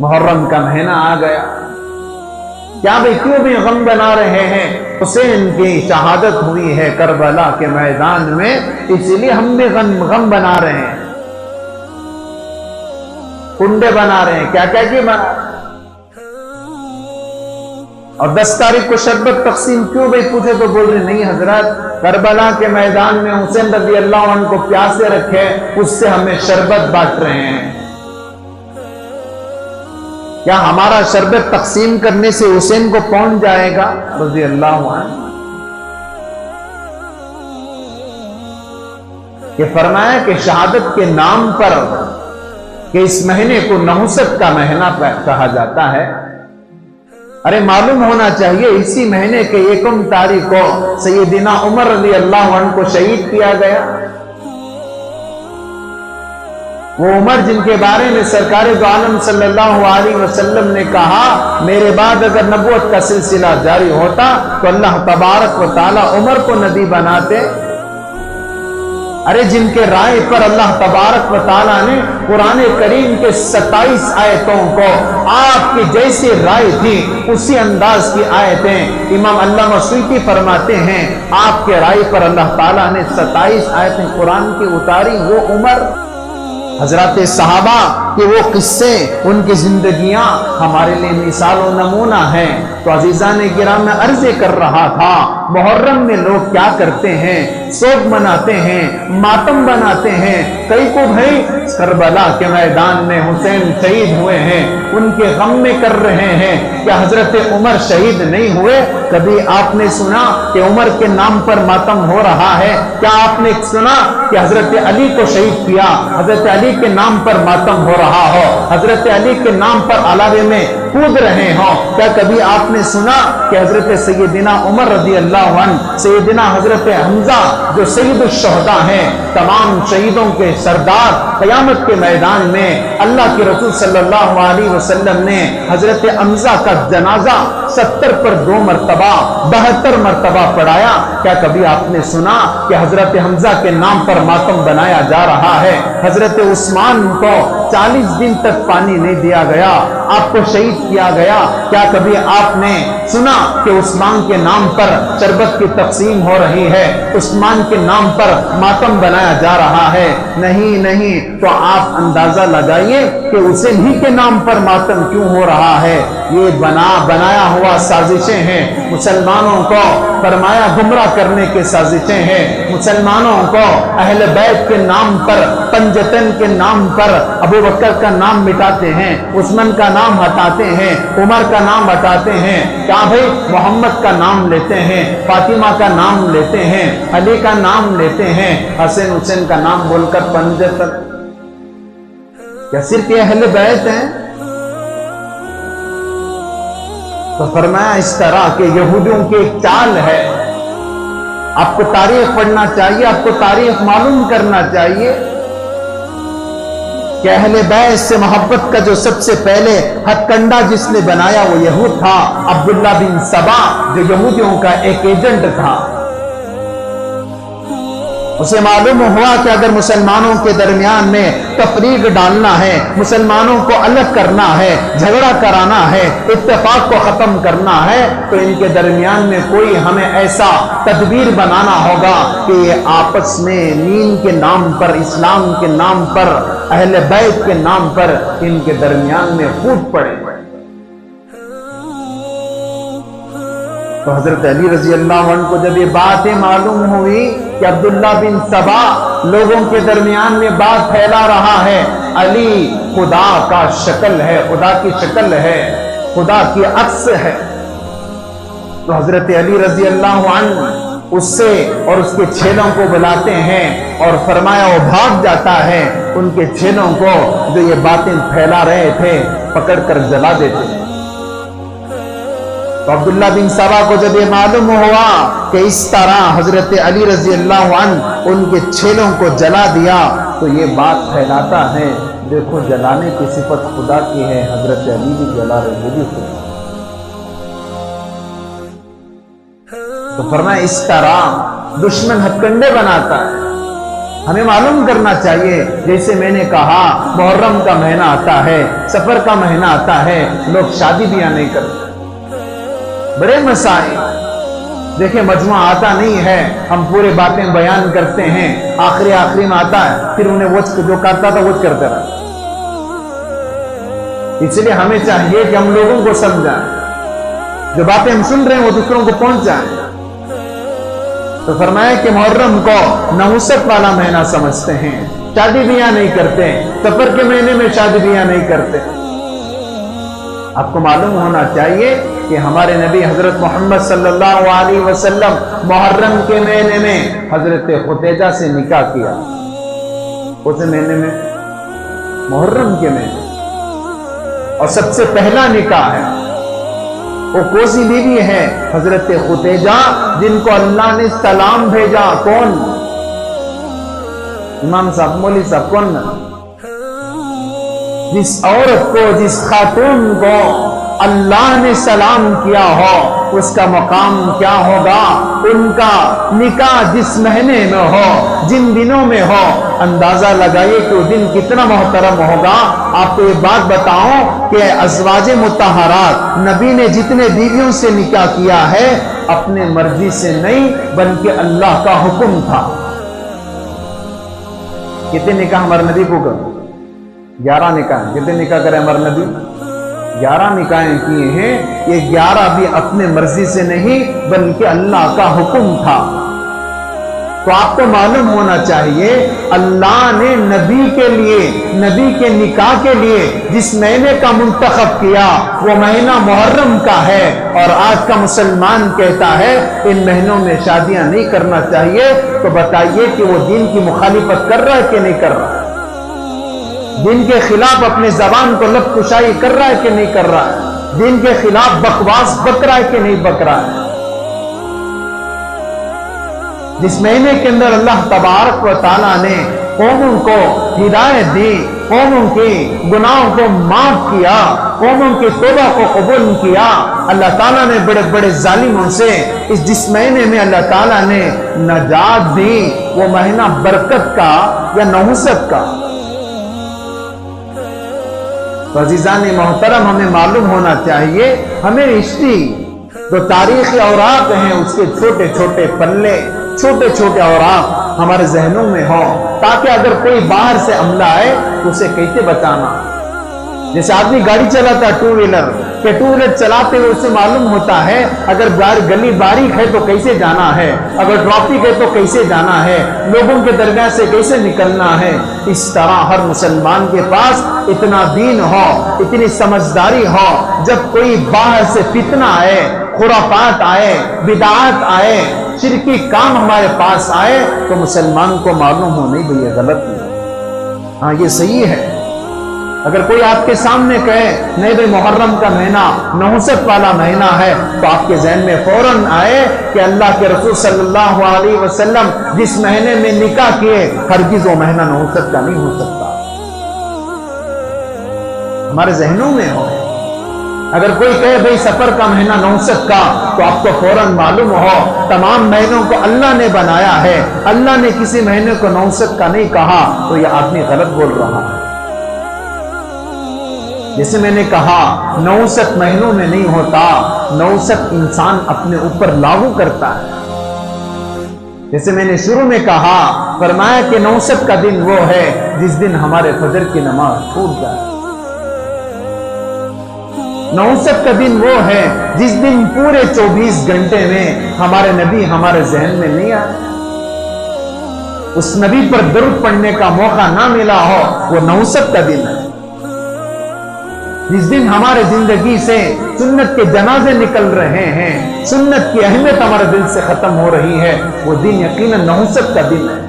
मुहर्रम का महीना आ गया, क्या भाई क्यों भी गम बना रहे हैं? हुसैन की शहादत हुई है करबला के मैदान में, इसलिए हम भी गम बना रहे हैं, कुंडे बना रहे हैं, क्या क्या की बना रहे हैं। और 10 तारीख को शरबत तकसीम क्यों भाई पूछे तो बोल रहे नहीं हजरत, करबला के मैदान में हुसैन रज़ी अल्लाह अन्हु को प्यासे रखे, उससे हमें शरबत बांट रहे हैं। क्या हमारा शरबत तकसीम करने से हुसैन को पहुंच जाएगा रज़ी अल्लाह अन्हु? ये फरमाया कि शहादत के नाम पर कि इस महीने को नहुसत का महीना कहा जाता है। अरे मालूम होना चाहिए इसी महीने के 1 तारीख को सैयदना उमर रज़ी अल्लाह अन्हु को शहीद किया गया। वो उमर जिनके बारे में सरकार दो आलम सल्लल्लाहु अलैहि वसल्लम ने कहा, मेरे बाद अगर नबूवत का सिलसिला जारी होता तो अल्लाह तबारक व तआला उमर को नबी बनाते। अरे जिनके राय पर अल्लाह तबारक व तआला ने कुरान करीम के 27 आयतों को आपकी जैसी राय थी उसी अंदाज की आयतें, इमाम अल्लामा सुयूती फरमाते हैं आपके राय पर अल्लाह ताला ने 27 आयतें कुरान की उतारी। वो उमर, हजरत सहाबा के वो किस्से, उनकी जिंदगियां हमारे लिए मिसाल और नमूना है। तो अजीजान किराम में अर्ज़ कर रहा था, मुहर्रम में लोग क्या करते हैं, शोक मनाते हैं, मातम बनाते हैं। कई को भाई करबला के मैदान में हुसैन शहीद हुए हैं, उनके गम में कर रहे हैं। क्या हजरत उमर शहीद नहीं हुए? कभी आपने सुना कि उमर के नाम पर मातम हो रहा है? क्या आपने सुना कि हजरत अली को शहीद किया, हजरत अली के नाम पर मातम हो रहा हो, हजरत अली के नाम पर अलावे में कूद रहे हो? क्या कभी आपने सुना कि हजरत सैयदना उमर रज़ी अल्लाह अन्हु, सैयदना हजरत हमजा जो सैयदुश शुहदा हैं, तमाम शहीदों के सरदार, क़यामत के मैदान में अल्लाह के रसूल सल्लल्लाहु अलैहि वसल्लम ने हजरत हमजा का जनाजा 70 पर 2 मरतबा 72 मरतबा पढ़ाया? क्या कभी आपने सुना कि हजरत हमजा के नाम पर मातम बनाया जा रहा है? हजरत उस्मान को 40 दिन तक पानी नहीं दिया गया, आपको शहीद किया गया। क्या कभी आपने सुना कि उस्मान के नाम पर शरबत की तकसीम हो रही है, उस्मान के नाम पर मातम बनाया जा रहा है? नहीं नहीं। तो आप अंदाजा लगाइए कि हुसैन ही के नाम पर मातम क्यों हो रहा है। ये बनाया हुआ साजिशें हैं, मुसलमानों को फरमाया गुमराह करने की साजिशें हैं। मुसलमानों को अहले बैत के नाम पर, पंजतन के नाम पर अबू बकर का नाम मिटाते हैं, उस्मान का नाम हटाते हैं, उमर का नाम हटाते हैं। क्या भाई मोहम्मद का नाम लेते हैं, फातिमा का नाम लेते हैं, अली का नाम लेते हैं, हसन हुसैन का नाम बोलकर पंजतन। क्या सिर्फ ये अहले बैत हैं? तो फरमाया इस तरह के यहूदियों की एक चाल है। आपको तारीख पढ़ना चाहिए, आपको तारीख मालूम करना चाहिए कि अहले बैत से मोहब्बत का जो सबसे पहले हथकंडा जिसने बनाया वो यहूद था, अब्दुल्ला बिन सबा, जो यहूदियों का एक एजेंट था। उसे मालूम हुआ कि अगर मुसलमानों के दरमियान में तफरीक डालना है, मुसलमानों को अलग करना है, झगड़ा कराना है, इत्तेफाक को खत्म करना है, तो इनके दरमियान में कोई हमें ऐसा तदबीर बनाना होगा कि ये आपस में दीन के नाम पर, इस्लाम के नाम पर, अहले बैत के नाम पर इनके दरमियान में फूट पड़े। तो हजरत अली रजी अल्लाह अन्हु को जब ये बातें मालूम हुई कि अब्दुल्ला बिन सबा लोगों के दरमियान में बात फैला रहा है, अली खुदा का शक्ल है, खुदा की शक्ल है, खुदा की अक्स है, तो हजरत अली रजी अल्लाह अन्हु उससे और उसके छेलों को बुलाते हैं और फरमाया वो भाग जाता है। उनके छेलों को जो ये बातें फैला रहे थे पकड़कर जला देते हैं। तो अब्दुल्ला बिन सबा को जब ये मालूम हुआ कि इस तरह हजरत अली रजी अल्लाह अन्हु उनके छेलों को जला दिया, तो ये बात फैलाता है देखो जलाने की सिफत खुदा की है, हजरत अली भी जला रहे भी खुदा। तो फरमाया इस तरह दुश्मन हथकंडे बनाता है। ہمیں معلوم کرنا چاہیے، جیسے میں نے کہا محرم کا مہینہ آتا ہے، سفر کا مہینہ آتا ہے، لوگ شادی بیاہ نہیں کرتے، بڑے مسائل۔ دیکھیں مجموعہ آتا نہیں ہے، ہم پورے باتیں بیان کرتے ہیں، آخری میں آتا ہے، پھر انہیں وہ جو کرتا تھا وہ کرتے رہا۔ اس لیے ہمیں چاہیے کہ ہم لوگوں کو سمجھائیں، جو باتیں ہم سن رہے ہیں وہ دوسروں کو پہنچائیں۔ تو فرمایا کہ محرم کو نحوست والا مہینہ سمجھتے ہیں، شادی بیاہ نہیں کرتے، سفر کے مہینے میں شادی بیاہ نہیں کرتے۔ آپ کو معلوم ہونا چاہیے کہ ہمارے نبی حضرت محمد صلی اللہ علیہ وسلم محرم کے مہینے میں حضرت خدیجہ سے نکاح کیا۔ کون سے مہینے میں؟ محرم کے مہینے، اور سب سے پہلا نکاح ہے۔ وہ کوسی بیوی ہے حضرت خدیجہ، جن کو اللہ نے سلام بھیجا۔ کون؟ امام صاحب، مولوی صاحب، کون؟ جس عورت کو، جس خاتون کو اللہ نے سلام کیا ہو، اس کا مقام کیا ہوگا؟ ان کا نکاح جس مہینے میں ہو، جن دنوں میں ہو، اندازہ لگائیے کہ وہ دن کتنا محترم ہوگا۔ آپ کو یہ بات بتاؤں کہ ازواج مطہرات، نبی نے جتنے بیویوں سے نکاح کیا ہے اپنے مرضی سے نہیں بلکہ اللہ کا حکم تھا۔ کتنے نکاح ہمارے نبی کو کر؟ 11 نکاح۔ کتنے نکاح کرے ہمارے نبی؟ 11 نکاحیں کیے ہیں۔ یہ 11 بھی اپنے مرضی سے نہیں بلکہ اللہ کا حکم تھا۔ تو آپ کو معلوم ہونا چاہیے اللہ نے نبی کے لیے، نبی کے نکاح کے لیے جس مہینے کا منتخب کیا وہ مہینہ محرم کا ہے، اور آج کا مسلمان کہتا ہے ان مہینوں میں شادیاں نہیں کرنا چاہیے۔ تو بتائیے کہ وہ دین کی مخالفت کر رہا ہے کہ نہیں کر رہا؟ دین کے خلاف اپنے زبان کو لب کشائی کر رہا ہے کہ نہیں کر رہا ہے؟ دین کے خلاف بکواس بک رہا ہے کہ نہیں بک رہا ہے؟ جس مہینے کے اندر اللہ تبارک و تعالیٰ نے قوموں کو ہدایت دی، قوموں کی گناہوں کو معاف کیا، قوموں کی توبہ کو قبول کیا، اللہ تعالیٰ نے بڑے بڑے ظالموں سے جس مہینے میں اللہ تعالیٰ نے نجات دی، وہ مہینہ برکت کا یا نحوست کا؟ تو عزیزان محترم، ہمیں معلوم ہونا چاہیے ہمیں رشتی جو تاریخی اوراق ہیں اس کے چھوٹے چھوٹے پلے، چھوٹے چھوٹے اوراق ہمارے ذہنوں میں ہو، تاکہ اگر کوئی باہر سے حملہ آئے تو اسے کیسے بچانا۔ جیسے آدمی گاڑی چلاتا ہے، ٹو ویلر چلاتے ہوئے اسے معلوم ہوتا ہے اگر گلی باریک ہے تو کیسے جانا ہے، اگر ٹریفک ہے تو کیسے جانا ہے، لوگوں کے درمیان سے کیسے نکلنا ہے۔ اس طرح ہر مسلمان کے پاس اتنا دین ہو، اتنی سمجھداری ہو، جب کوئی باہر سے فتنہ آئے، خرافات آئے، بدعات آئے، شرکی کام ہمارے پاس آئے تو مسلمان کو معلوم ہو نہیں بھئی یہ غلط ہے، ہاں یہ صحیح ہے۔ اگر کوئی آپ کے سامنے کہے نہیں بھئی محرم کا مہینہ نحوست والا مہینہ ہے، تو آپ کے ذہن میں فوراً آئے کہ اللہ کے رسول صلی اللہ علیہ وسلم جس مہینے میں نکاح کیے ہرگز وہ مہینہ نحوست کا نہیں ہو سکتا، ہمارے ذہنوں میں ہو۔ اگر کوئی کہے بھئی سفر کا مہینہ نحوست کا، تو آپ کو فوراً معلوم ہو تمام مہینوں کو اللہ نے بنایا ہے، اللہ نے کسی مہینے کو نحوست کا نہیں کہا، تو یہ آدمی غلط بول رہا ہے۔ جیسے میں نے کہا نحوست مہینوں میں نہیں ہوتا، نحوست انسان اپنے اوپر لاگو کرتا ہے۔ جیسے میں نے شروع میں کہا، فرمایا کہ نحوست کا دن وہ ہے جس دن ہمارے فجر کی نماز چھوٹ جائے، نحوست کا دن وہ ہے جس دن پورے 24 گھنٹے میں ہمارے نبی ہمارے ذہن میں نہیں آئے، اس نبی پر درود پڑھنے کا موقع نہ ملا ہو، وہ نحوست کا دن ہے۔ جس دن ہمارے زندگی سے سنت کے جنازے نکل رہے ہیں، سنت کی اہمیت ہمارے دل سے ختم ہو رہی ہے، وہ دن یقیناً نحوست کا دن ہے۔